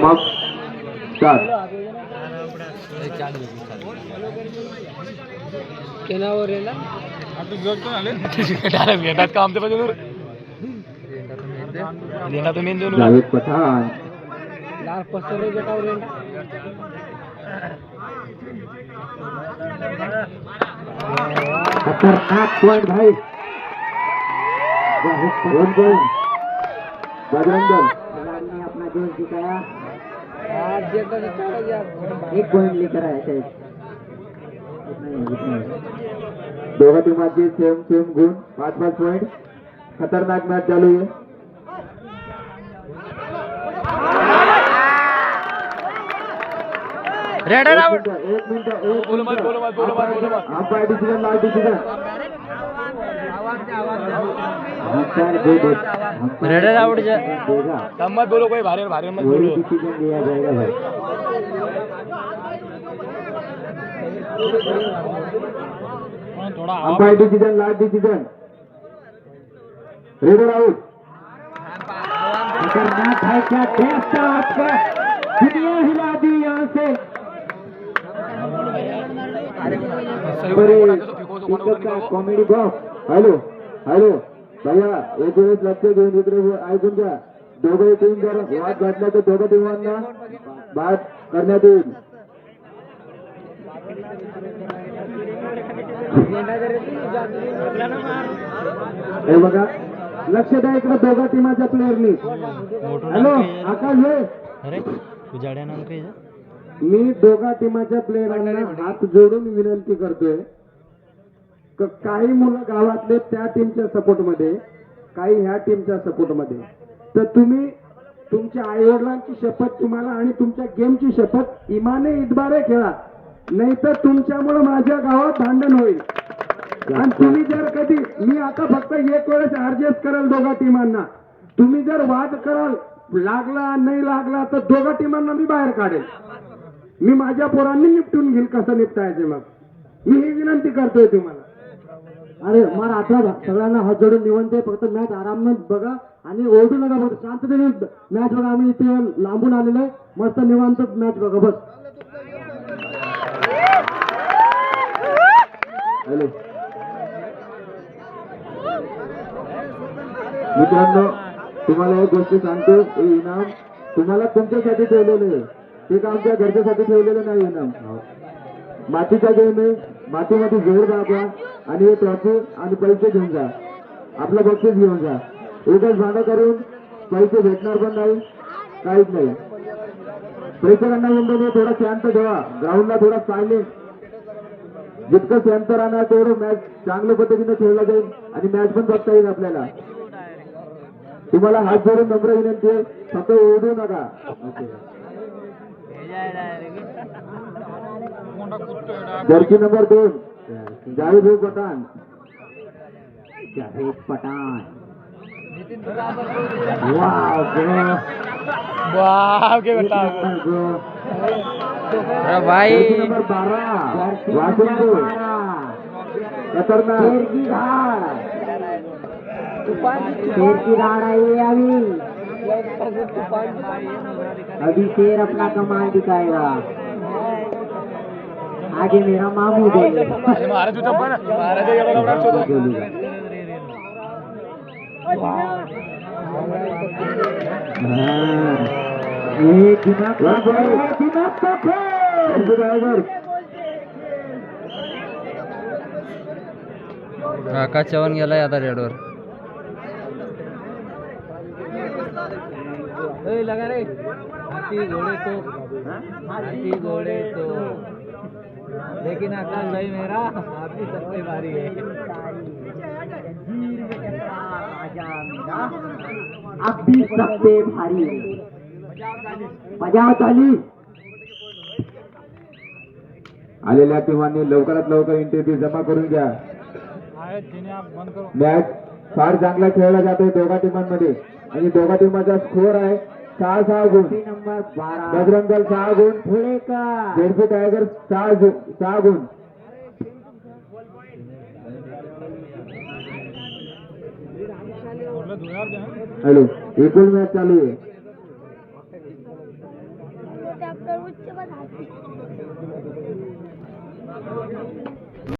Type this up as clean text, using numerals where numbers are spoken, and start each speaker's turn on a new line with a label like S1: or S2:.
S1: मग स्टार्ट. जावेद पठाण खतरनाक पॉइंट भाई. वन पॉइंट बजरंग दल ने अपना जोश दिखाया. एक पॉइंट लेकर आया शायद. दोघा टीमांचे सेम सेम गुण 5-5 पॉइंट. खतरनाक मॅच चालू आहे.
S2: Raid out.
S1: एक minute umpire decision last decision.
S2: Raid out मत बोलो कोई भारी भारी मत बोलो.
S1: डिसीजन लिया जाएगा भाई. Umpire decision last decision. Red out. खतरनाक है. क्या टेस्ट था आपका. दुनिया हिला दी यहाँ से. Comedy box. हॅलो हॅलो भैया एक वेळेस लक्ष घेऊन इकडे ऐकून घ्या. दोघे टीम जर वाद घातला तर दोघं टीमांना बाद करण्यात येईल. हे बघा लक्ष द्या इकडे दोघा टीमाच्या प्लेअरनी. हॅलो आकाश
S2: अरे उजाड्या नाम काही.
S1: मी दोघा टीमाच्या प्लेयरांना हात जोडून विनंती करतोय. काही मुलं गावातले त्या टीमच्या सपोर्ट मध्ये, काही ह्या टीमच्या सपोर्ट मध्ये. तर तुम्ही तुमच्या आईवडिलांची शपथ तुम्हाला आणि तुमच्या गेमची शपथ इमाने इतबारे खेळा. नाहीतर तुमच्यामुळे माझ्या गावात भांडण होईल. आणि तुम्ही जर कधी मी आता फक्त एक वेळेस ऍडजस्ट कराल दोघा टीमांना. तुम्ही जर वाद कराल लागला नाही लागला तर दोघा टीमांना मी बाहेर काढेल. मी माझ्या पोरांनी निपटून घेईल कसं निपटायचे. मग मी ही विनंती करतोय तुम्हाला. अरे मला आता सगळ्यांना हात जोडून निवडते. फक्त मॅच आरामात बघा आणि ओरडू नका. फक्त शांततेने मॅच बघा. आम्ही इथे लांबून आलेलो आहे. मस्त निवांत मॅच बघा बस. हॅलो मित्रांनो तुम्हाला एक गोष्ट सांगतो. हे इनाम तुम्हाला तुमच्यासाठी ठेवलेलं आहे. ते का आमच्या घरच्यासाठी ठेवलेलं नाही. इनाम मातीचा गेम आहे. मातीमध्ये जोर दाबा आणि हे ट्रॉफी आणि पैसे घेऊन जा. आपलं बक्षीस घेऊन जा. उगाच भांडण करून पैसे भेटणार पण नाही काहीच नाही. प्रेक्षकांना विनंती थोडा शांत ठेवा. ग्राउंडला थोडा सायलेंट. जितकं शांत राहणार तेवढं मॅच चांगल्या पद्धतीने खेळला जाईल आणि मॅच पण बघता येईल आपल्याला. तुम्हाला हात जोडून नम्र विनंती आहे. फक्त ओढू नका. Jersey number 2 Javed Pathan. Javed Pathan. Wow
S2: वाह के बेटा भाई.
S1: नंबर 12 वाशिंदूर. खतरनाक शेर की धाड़ आई है. अभी शेर अपना कमाल दिखाएगा. आगे मेरा मामू बोले.
S2: महाराज आकाश चव्हाण गेलाय आता रेडवर. लगा रे हाथी घोड़े तो लेकिन आकाश भाई मेरा हाथी सबसे भारी है.
S1: अभी सबसे भारी बजाव ताली. आलेल्या टीमांनी लवकरात लवकर इंटरव्ह्यू जमा करून घ्या. मॅच फार चांगला खेळला जातोय दोघा टीमांमध्ये आणि दोघा टीमाचा स्कोर आहे 6 गुण. बजरंग दल 6 गुण. जेडपी टायगर 6 गुण. हॅलो एकूण मॅच चालू आहे.
S3: डॉक्टर उच्च पद हाती